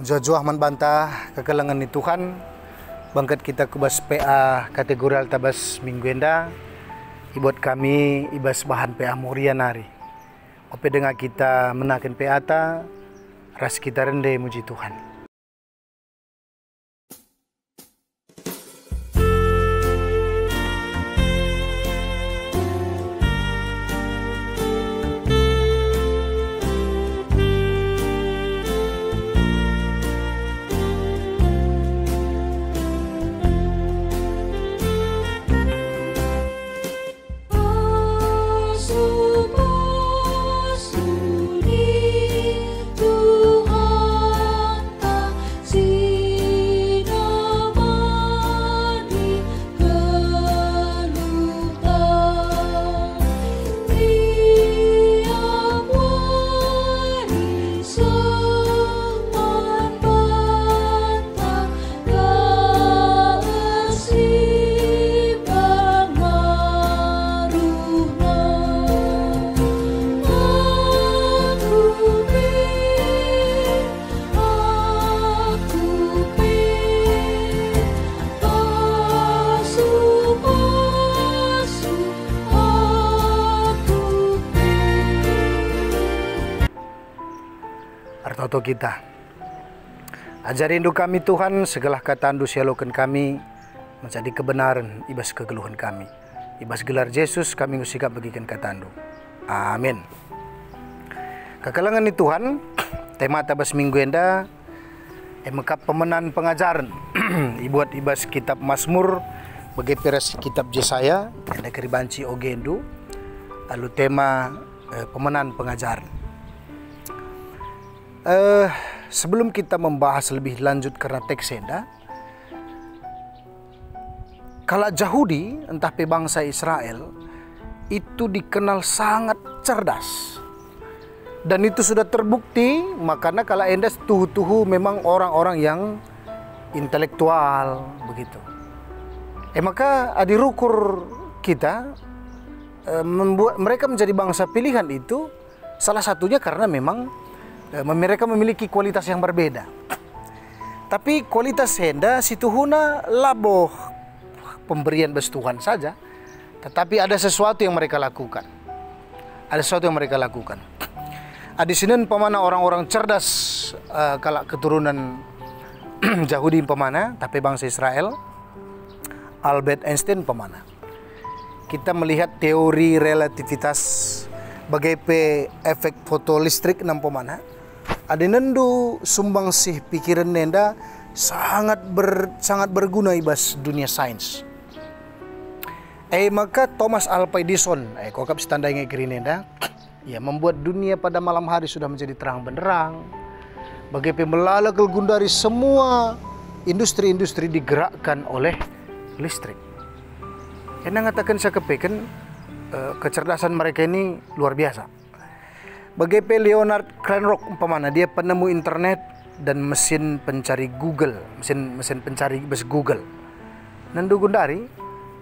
Jojo Ahman bantah kekelangan ni Tuhan bangkat kita kubas PA kategori tabas minggu enda ibot kami ibas bahan PA muria nari ope dengar kita menaken PA ta ras kita rende muji Tuhan. Artoto kita ajari rindu kami Tuhan segala kata andu sialokan kami menjadi kebenaran ibas kegeluhan kami ibas gelar Yesus kami ngusikap bagikan kata andu amin. Kekelangan ni Tuhan tema tabas minggu enda emekap pemenan pengajaran ibuat ibas kitab Mazmur bagi peras kitab Yesaya ada keribanci ogendu lalu tema pemenan pengajaran. Sebelum kita membahas lebih lanjut karena teks enda, kalau Yahudi entah pe bangsa Israel itu dikenal sangat cerdas dan itu sudah terbukti makanya kalau enda tuhu memang orang-orang yang intelektual begitu. Maka adirukur kita membuat mereka menjadi bangsa pilihan itu salah satunya karena memang mereka memiliki kualitas yang berbeda. Tapi kualitas enda situhuna laboh pemberian bes Tuhan saja. Tetapi ada sesuatu yang mereka lakukan. Ada sesuatu yang mereka lakukan. Di sini pemana orang-orang cerdas kalau keturunan Yahudi pemana, tapi bangsa Israel, Albert Einstein pemana. Kita melihat teori relativitas bagai efek fotolistrik nam pemana. Ada nendu sumbang sih pikiran nenda sangat berguna ibas dunia sains. Maka Thomas Alva Edison, kokap standar yang kiri nenda, ya membuat dunia pada malam hari sudah menjadi terang benderang. Bagaimana melalui gundari semua industri-industri digerakkan oleh listrik. Karena ngatakan saya kepekan kecerdasan mereka ini luar biasa. Bagaimana Leonard Cranrock umpamana dia penemu internet dan mesin pencari Google, mesin pencari bes Google. Nandu gundari,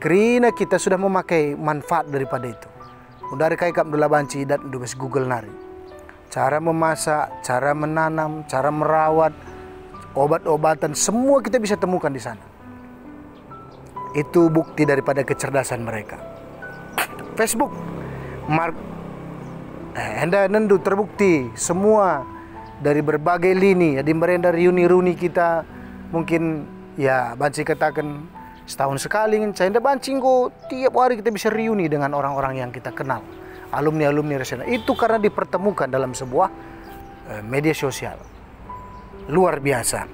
karena kita sudah memakai manfaat daripada itu. Gundari kai kap dula banci dan bes Google nari. Cara memasak, cara menanam, cara merawat, obat-obatan semua kita bisa temukan di sana. Itu bukti daripada kecerdasan mereka. Facebook, anda nendu terbukti semua dari berbagai lini. Jadi merenda reuni kita mungkin ya banci katakan setahun sekali. Saya anda bancing tiap hari kita bisa reuni dengan orang-orang yang kita kenal, alumni resena. Itu karena dipertemukan dalam sebuah media sosial luar biasa.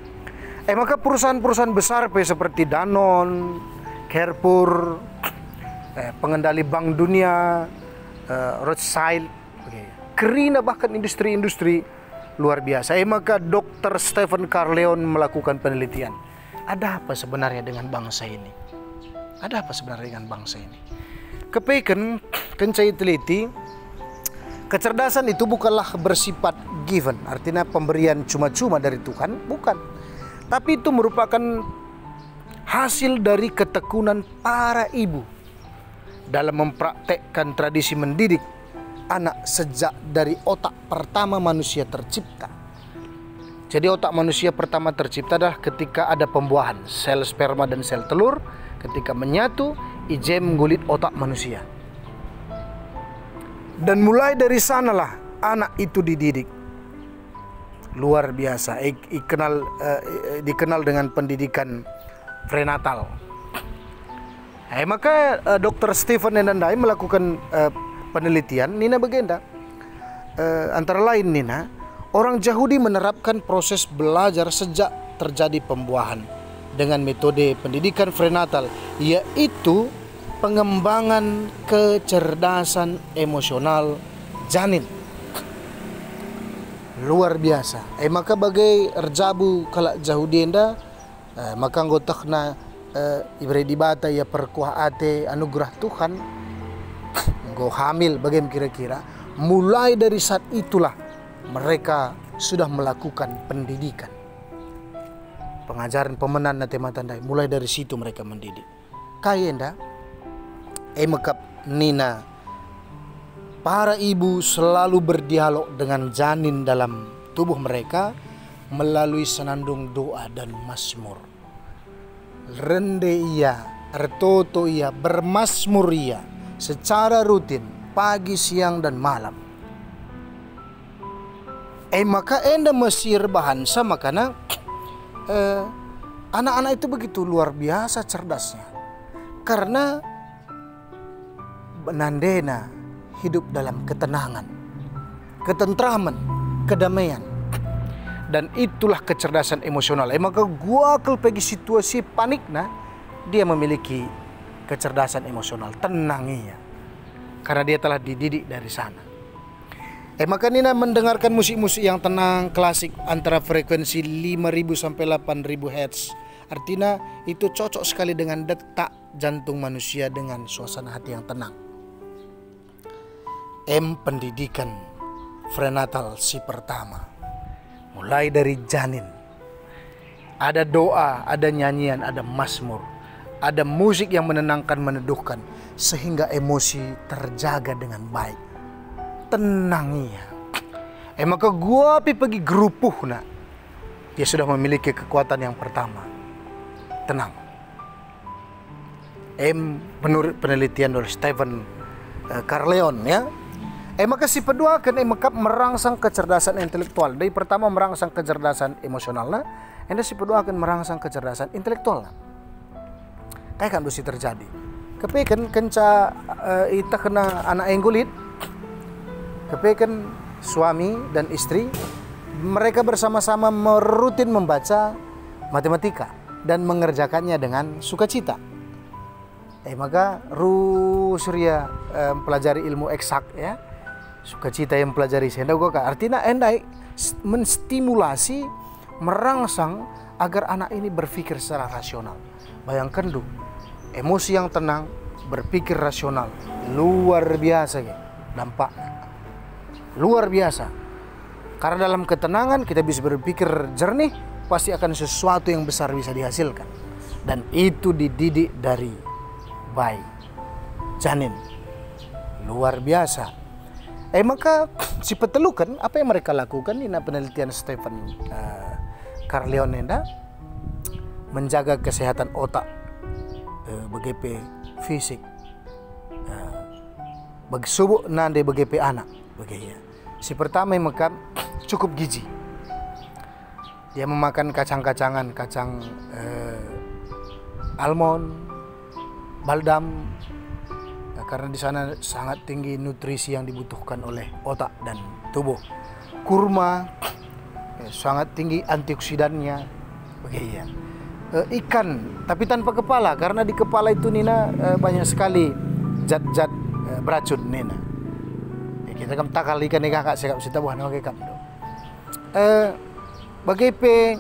Maka perusahaan-perusahaan besar seperti Danone, Carrefour, pengendali Bank Dunia, Rothschild, kerina bahkan industri-industri luar biasa. Maka Dr. Stephen Carleon melakukan penelitian. Ada apa sebenarnya dengan bangsa ini? Ada apa sebenarnya dengan bangsa ini? Kepeken kencai teliti, kecerdasan itu bukanlah bersifat given, artinya pemberian cuma-cuma dari Tuhan, bukan. Tapi itu merupakan hasil dari ketekunan para ibu dalam mempraktekkan tradisi mendidik anak sejak dari otak pertama manusia tercipta. Jadi otak manusia pertama tercipta adalah ketika ada pembuahan sel sperma dan sel telur. Ketika menyatu, ije menggulit otak manusia. Dan mulai dari sanalah anak itu dididik. Luar biasa. Dikenal dengan pendidikan prenatal. Maka Dr. Stephen Nandai melakukan penelitian. Nina begenda. Antara lain Nina, orang Yahudi menerapkan proses belajar sejak terjadi pembuahan dengan metode pendidikan prenatal, yaitu pengembangan kecerdasan emosional janin. Luar biasa. Maka bagai erjabu kalak Yahudi enda, maka anggotakna ibre dibata ya perkuah ate anugerah Tuhan, go hamil bagaimana kira-kira. Mulai dari saat itulah mereka sudah melakukan pendidikan. Pengajaran pemenan nanti matandai. Mulai dari situ mereka mendidik. Kayenda, mekap Nina. Para ibu selalu berdialog dengan janin dalam tubuh mereka melalui senandung doa dan mazmur. Rende ia, ertoto ia, bermazmur ia secara rutin. Pagi, siang, dan malam. Maka enda Mesir bahasa makanya anak-anak itu begitu luar biasa cerdasnya. Karena Nandena hidup dalam ketenangan, ketentraman, kedamaian. Dan itulah kecerdasan emosional. Maka gua kalau pergi situasi panik dia memiliki kecerdasan emosional, tenangnya. Karena dia telah dididik dari sana. Maka Nina mendengarkan musik-musik yang tenang, klasik antara frekuensi 5.000 sampai 8.000 Hz. Artinya itu cocok sekali dengan detak jantung manusia dengan suasana hati yang tenang. Pendidikan prenatal si pertama. Mulai dari janin. Ada doa, ada nyanyian, ada mazmur. Ada musik yang menenangkan, meneduhkan. Sehingga emosi terjaga dengan baik. Tenangnya. Maka gua pergi gerupuh dia sudah memiliki kekuatan yang pertama. Tenang. Menurut penelitian dari Stephen Carleon ya. Maka si kedua akan merangsang kecerdasan intelektual. Dari pertama merangsang kecerdasan emosional si kedua akan merangsang kecerdasan intelektual. Kayak kan dosi terjadi. Kepekan kenca ita kena anak yang gulit. Kepekan suami dan istri mereka bersama-sama merutin membaca matematika dan mengerjakannya dengan sukacita. Maka Surya mempelajari ilmu eksak ya. Sukacita yang mempelajari senda gua artinya endai menstimulasi, merangsang agar anak ini berpikir secara rasional. Bayangkan emosi yang tenang, berpikir rasional, luar biasa dampaknya. Luar biasa. Karena dalam ketenangan kita bisa berpikir jernih, pasti akan sesuatu yang besar bisa dihasilkan. Dan itu dididik dari bayi, janin. Luar biasa. Maka si petelukan apa yang mereka lakukan ini penelitian Stephen Carleon menjaga kesehatan otak BGP fisik bagi subuh nande BGP anak begitu. Si pertama yang makan cukup gizi. Dia memakan kacang-kacangan, kacang almond, baldam, karena di sana sangat tinggi nutrisi yang dibutuhkan oleh otak dan tubuh. Kurma sangat tinggi antioksidannya begitu. Ikan tapi tanpa kepala, karena di kepala itu Nina banyak sekali zat-zat beracun Nina. Kita kan takal ikan ni kakak sekap sita buah nak kap. Bagaimana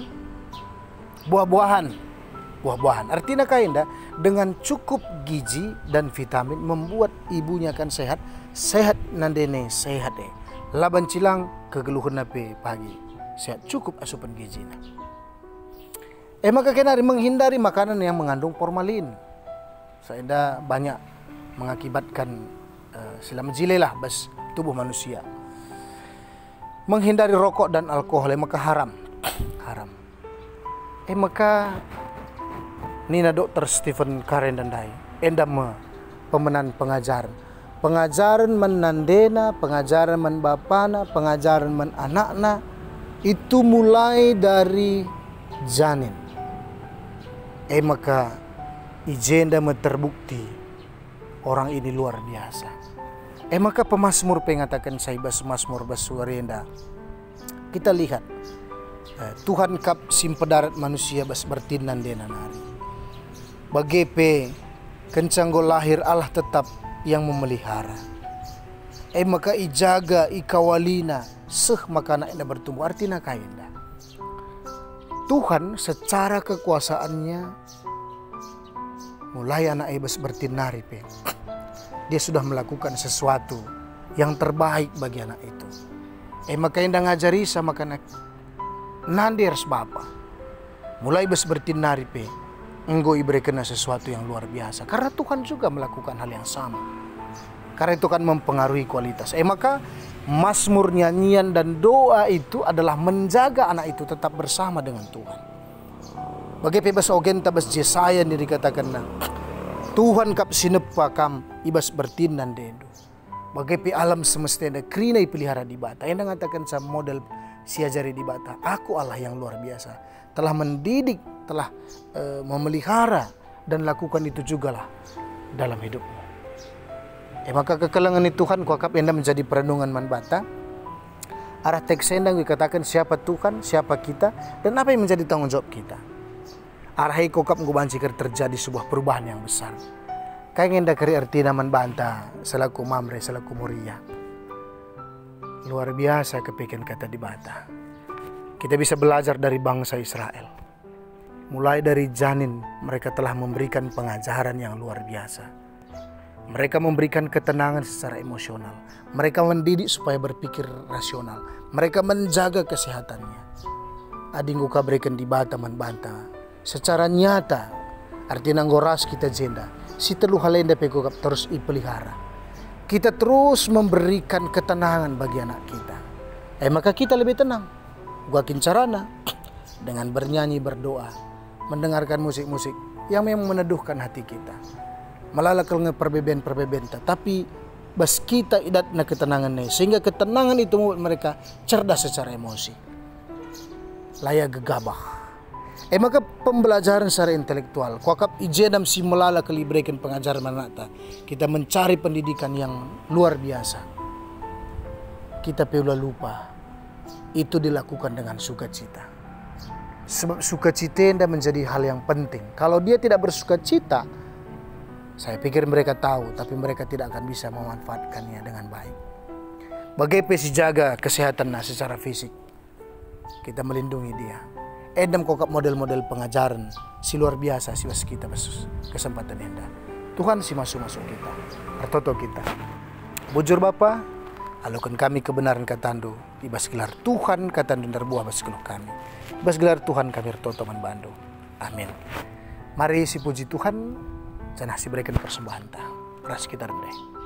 buah-buahan. Artinya kainda dengan cukup gizi dan vitamin membuat ibunya akan sehat nandene sehat laban cilang kegeluhan nape pagi sehat cukup asupan gizi. Maka kena menghindari makanan yang mengandung formalin. Sehingga banyak mengakibatkan silam jilelah bas tubuh manusia. Menghindari rokok dan alkohol maka haram. haram. Maka Nina Dr. Stephen Karen dan Dai endam pemenan pengajaran menandena, pengajaran men bapana, pengajaran men anakna itu mulai dari janin. Maka ijenda terbukti orang ini luar biasa. Maka pemazmur pengatakan saibas mazmur basuarenda. Kita lihat Tuhan kap simpedarat manusia bas bertinan dena nari. Bagepe kencanggo lahir Allah tetap yang memelihara. Maka ijaga ikawalina maka anaknya bertumbuh. Artinya kainda Tuhan secara kekuasaannya mulai anak bas bertinari pe. Dia sudah melakukan sesuatu yang terbaik bagi anak itu. Maka indah ngajari sama kanak nandir sebapa. Mulai bas bertinari pe. Enggo iberikan sesuatu yang luar biasa. Karena Tuhan juga melakukan hal yang sama. Karena itu kan mempengaruhi kualitas. Maka mazmur, nyanyian dan doa itu adalah menjaga anak itu tetap bersama dengan Tuhan. Bagi bebas ogen tabas Yesaya ini dikatakan Tuhan kap sinepa kam ibas bertinan dedo. Bagi alam semesta yang krina pelihara di bata. Yang mengatakan sama model siajari di bata. Aku Allah yang luar biasa. Telah mendidik, telah memelihara dan lakukan itu juga lah dalam hidupmu. Maka kekelangan itu Tuhan kuakap enda menjadi perenungan manbata. Arah teks endang dikatakan siapa Tuhan, siapa kita, dan apa yang menjadi tanggung jawab kita. Arah kokap ngubancikir terjadi sebuah perubahan yang besar. Kayak enda kari artina manbanta selaku mamre, selaku muria. Luar biasa kepikiran kata di bata. Kita bisa belajar dari bangsa Israel. Mulai dari janin mereka telah memberikan pengajaran yang luar biasa. Mereka memberikan ketenangan secara emosional. Mereka mendidik supaya berpikir rasional. Mereka menjaga kesehatannya. Adingguka berikan di bata manbanta. Secara nyata. Artinya ngoras kita jenda. Si telu halenda pekokap terus ipelihara. Kita terus memberikan ketenangan bagi anak kita. Maka kita lebih tenang. Guakin carana dengan bernyanyi, berdoa, mendengarkan musik-musik yang memang meneduhkan hati kita. Melalakal perbeben-perbeben, tapi bas kita idat na ketenangan nih, sehingga ketenangan itu membuat mereka cerdas secara emosi. Layak gegabah. Maka pembelajaran secara intelektual, kuakap ijedam si melala kelibrekan pengajaran manata. Kita mencari pendidikan yang luar biasa. Kita pula lupa. Itu dilakukan dengan sukacita. Sebab sukacita enda menjadi hal yang penting. Kalau dia tidak bersukacita, saya pikir mereka tahu, tapi mereka tidak akan bisa memanfaatkannya dengan baik. Bagaimana si jaga kesehatan secara fisik, kita melindungi dia. Edam kokap model-model pengajaran si luar biasa si was kita kesempatan enda. Tuhan si masuk kita, artoto kita. Bujur Bapa, alukan kami kebenaran katandu. Ibas gelar Tuhan katandu darbuah bas keluh kami. Ibas gelar Tuhan kami rtoto manbandu. Amin. Mari si puji Tuhan, jangan si berikan persembahan ta. Ras kita rendai.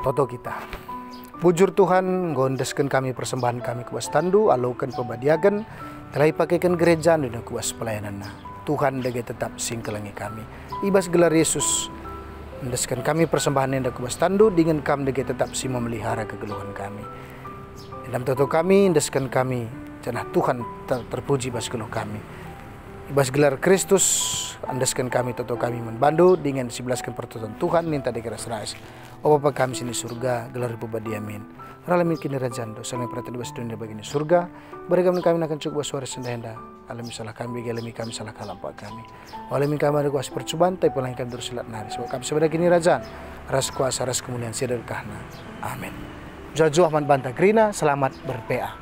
Toto kita. Bujur Tuhan, gondeskan kami persembahan kami kuas tandu, alukan pembadiagan, telah pakaikan gereja dan kuas pelayanan. Tuhan dege tetap singkelangi kami. Ibas gelar Yesus, mendeskan kami persembahan yang kuas tandu, dengan kami dege tetap si memelihara kegeluhan kami. Dalam toto kami, indeskan kami, janah Tuhan terpuji bas geluh kami. Ibas gelar Kristus, andeskan kami toto kami membandu, dengan disebelaskan pertutuan Tuhan, minta dikeras rais. O Bapa kami sini surga, gelar badi amin. Ralamin kini rajando, saling perhatian bas dunia begini surga, berikan kami akan cukup suara sendenda. Alami salah kami, alami kami salah kalampak kami. Alami kami ada kuasa percobaan, tapi pulang kami terus silat nari. Sebab kami sebagai kini rajan, ras kuasa, ras kemuliaan, siadar kahna. Amin. Jauh-jauh aman bantah Grina, selamat berPA.